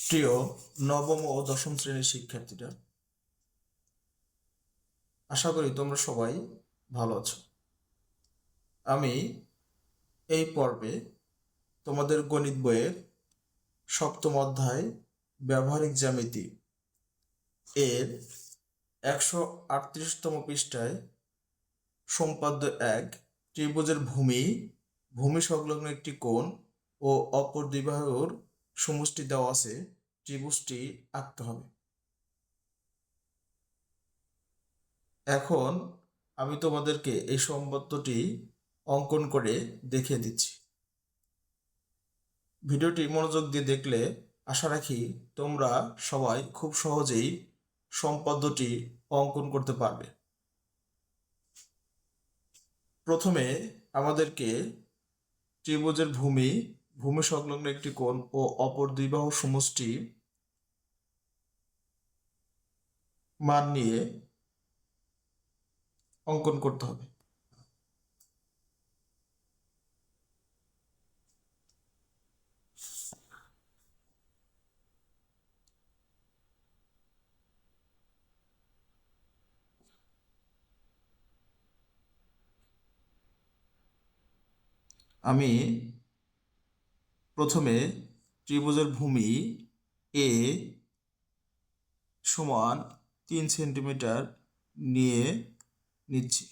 প্রিয় নবম ও দশম শ্রেণীর শিক্ষার্থীরা, আশা করি তোমরা সবাই ভালো আছো। আমি এই পর্বে তোমাদের গণিত বইয়ের সপ্তম অধ্যায় ব্যবহারিক জ্যামিতি এর 138তম পৃষ্ঠায় সম্পাদ্য 1 ত্রিভুজের ভূমি সংলগ্ন একটি কোণ ও অপর দুই বাহুর সমষ্টি দেওয়া আছে, ত্রিভুজটি আঁকতে হবে। এখন আমি তোমাদেরকে এই সম্পাদ্যটি অঙ্কন করে দেখিয়ে দিচ্ছি। ভিডিওটি মনোযোগ দিয়ে দেখলে আশা রাখি তোমরা সবাই খুব সহজেই সম্পাদ্যটি অঙ্কন করতে পারবে। প্রথমে আমাদেরকে ত্রিভুজের ভূমি সংলগ্ন একটি কোণ ও অপর দুই বাহুর সমষ্টি মান নিয়ে অঙ্কন করতে হবে। আমি প্রথমে ত্রিভুজের ভূমি এ সমান 3 সেন্টিমিটার নিয়ে নিচ্ছি।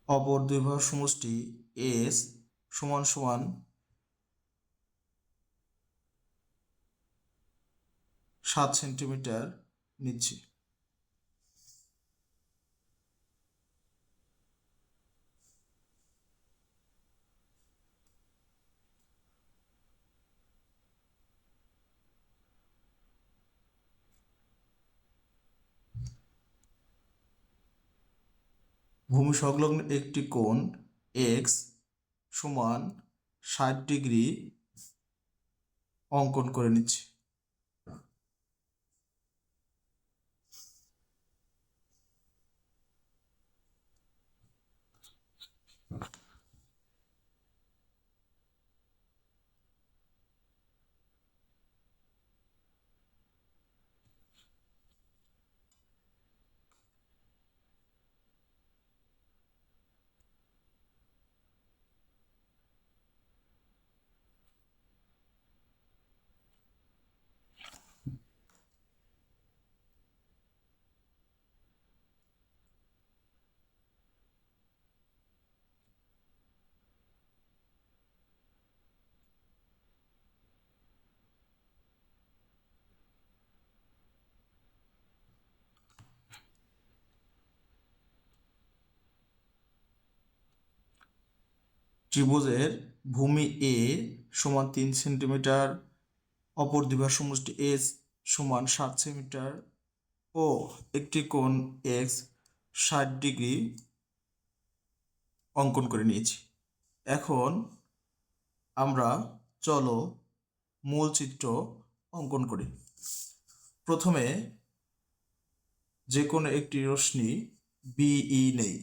অপর দুই বাহুর সমষ্টি এস সমান সমান 7 সেন্টিমিটার নিচ্ছি। ভূমি সংলগ্ন একটি কোণ এক্স সমান 60 ডিগ্রি অঙ্কন করে নিচ্ছি। ত্রিভুজের ভূমি এ সমান 3 সেন্টিমিটার, অপর দুই বাহুর সমষ্টি এস সমান 7 সেন্টিমিটার ও একটি কোণ এক্স 60 ডিগ্রি অঙ্কন করে নিয়েছি। এখন আমরা চলো মূল চিত্র অঙ্কন করি। প্রথমে যে কোনো একটি রশ্মি বিই নেই।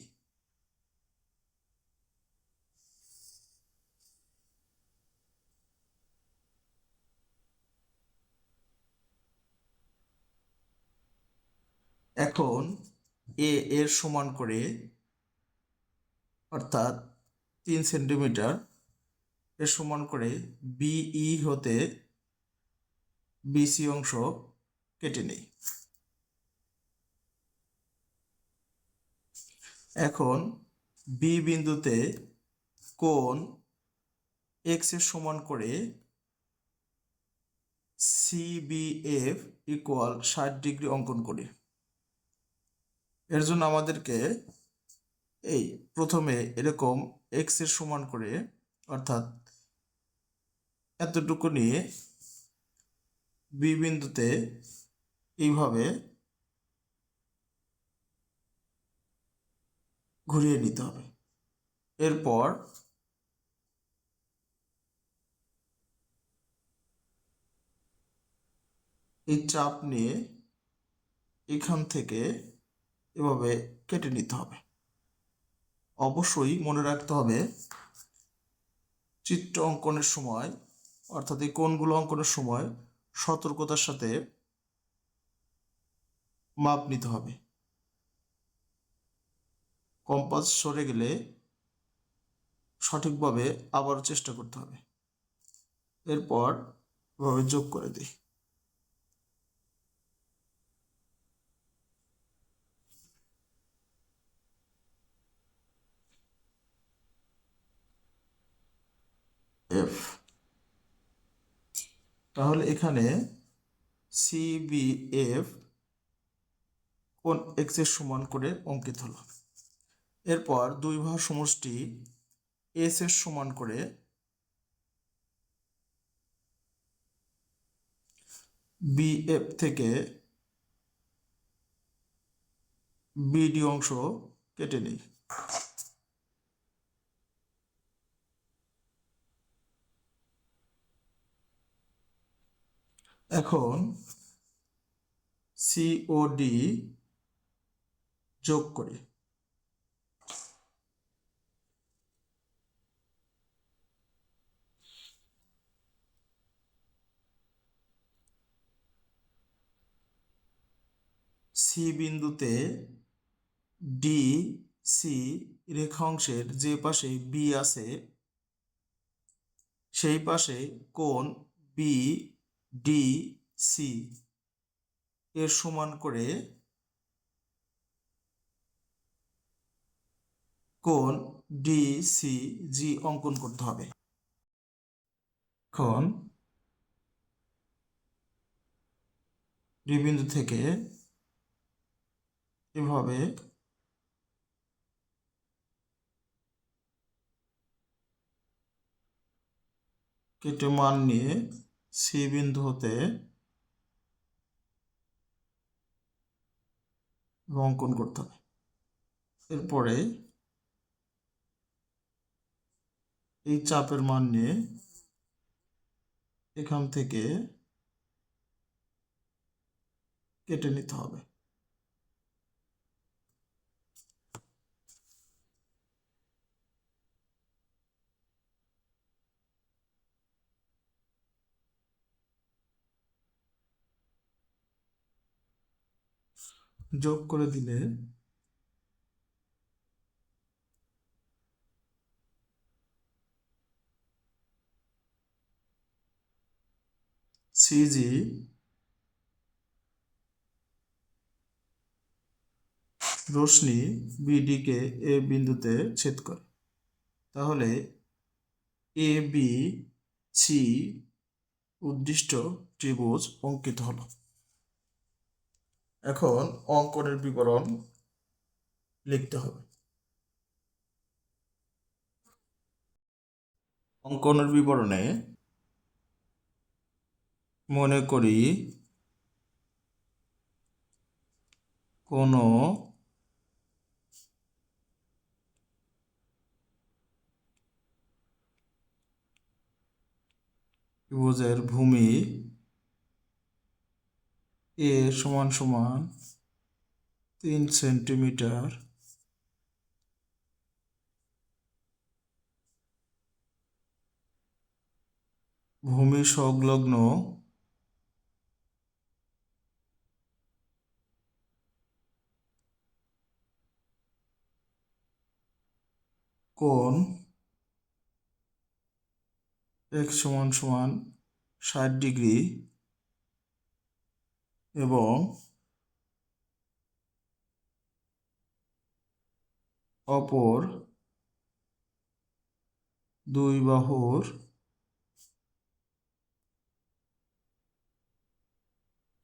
এখন এ এর সমান করে অর্থাৎ 3 সেন্টিমিটার এর সমান করে বিই হতে বিসি অংশ কেটে নেই। এখন বি বিন্দুতে কোণ এক্স এর সমান করে সিবিএফ ইকুয়াল 60 ডিগ্রি অঙ্কন করি। এর জন্য আমাদেরকে এই প্রথমে এরকম এক্স এর সমান করে অর্থাৎ এতটুকু নিয়ে বি বিন্দুতে এইভাবে ঘুরিয়ে নিতে হবে। এরপর এই চাপ নিয়ে এখান থেকে এভাবে কেটে নিতে হবে। অবশ্যই মনে রাখতে হবে চিত্র অঙ্কনের সময় অর্থাৎ এই কোণগুলো অঙ্কনের সময় সতর্কতার সাথে মাপ নিতে হবে। কম্পাস সরে গেলে সঠিকভাবে আবারও চেষ্টা করতে হবে। এরপর এভাবে যোগ করে দিই। এফ, তাহলে এখানে CBF কোণ x এর সমান করে অঙ্কিত হলো। এরপর দুই বাহুর সমষ্টি এস এর সমান করে BF থেকে BD অংশ কেটে নেই। এখন COD যোগ করি। সি বিন্দুতে DC রেখাংশের যে পাশে B আছে সেই পাশে কোণ BDC এর সমান করে কোণ DCG অঙ্কন করতে হবে। এখন ডি বিন্দু থেকে এভাবে কেটে মান নিয়ে সি বিন্দু হতে অঙ্কন করতে হবে। এরপরে এই চাপের মান নিয়ে এখান থেকে কেটে নিতে হবে। যোগ করে দিলে সিজি রশ্মি বিডিকে এ বিন্দুতে ছেদ করে। তাহলে ABC উদ্দিষ্ট ত্রিভুজ অঙ্কিত হলো। এখন অঙ্কনের বিবরণ লিখতে হবে। অঙ্কনের বিবরণে মনে করি কোনো ত্রিভুজের ভূমি এ সমান সমান 3 সেন্টিমিটার ভূমি সংলগ্ন কোণ x সমান সমান 60 ডিগ্রি এবং অপর দুই বাহুর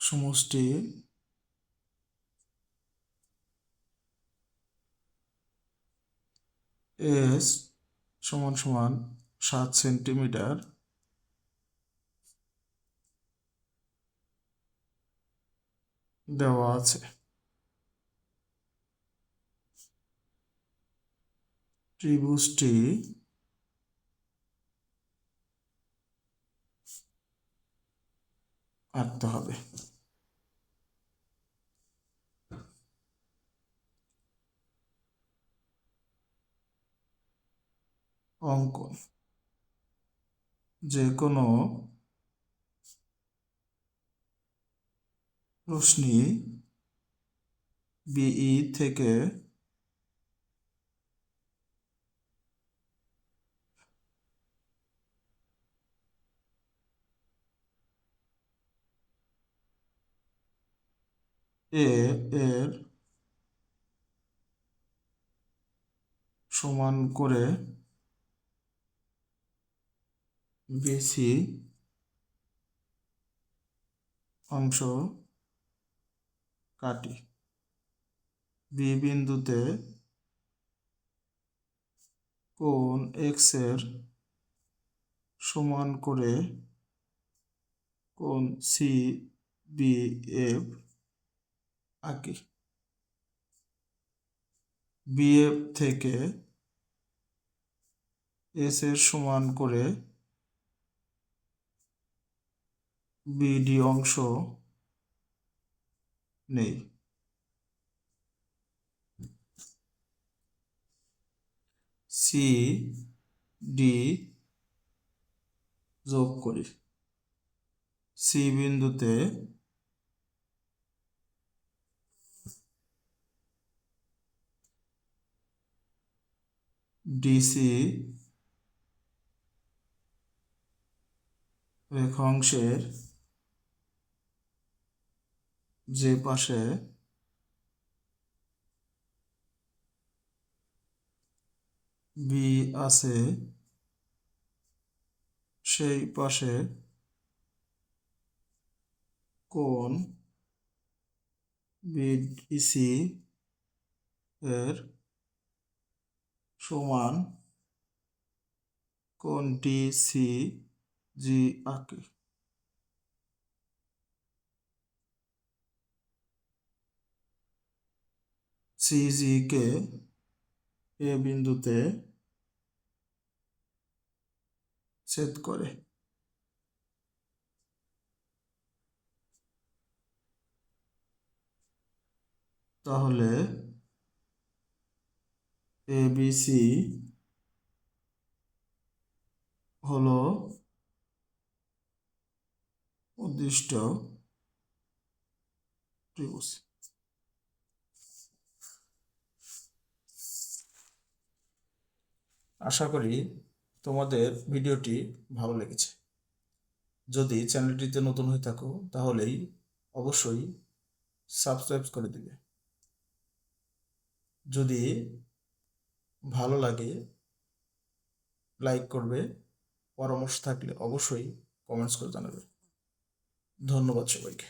সমষ্টি S সমান সমান 7 সেন্টিমিটার দেওয়া আছে। ত্রিভুজটি আঁকতে হবে। অঙ্কন যে কোনো প্রশ্নই বিই থেকে এর সমান করে বেশি অংশ কাটি। বি বিন্দুতে কোণ এক্স এর সমান করে কোণ সি বি এফ আঁকি। বিএফ থেকে এস এর সমান করে বিডি অংশ নেই। সি ডি যোগ করি। সি বিন্দুতে ডিসি রেখাংশের যে পাশে বি আছে সেই পাশে কোণ বিডিসি এর সমান কোণ ডিসি জি আঁকি। সিজি কে এ বিন্দুতে ছেদ করে। তাহলে এবিসি হলো উদ্দিষ্ট ত্রিভুজ। আশা করি তোমাদের ভিডিওটি ভালো লেগেছে। যদি চ্যানেলটিতে নতুন হয়ে থাকো তাহলেই অবশ্যই সাবস্ক্রাইব করে দিবে। যদি ভালো লাগে লাইক করবে, পরামর্শ থাকলে অবশ্যই কমেন্টস করে জানাবে। ধন্যবাদ সবাইকে।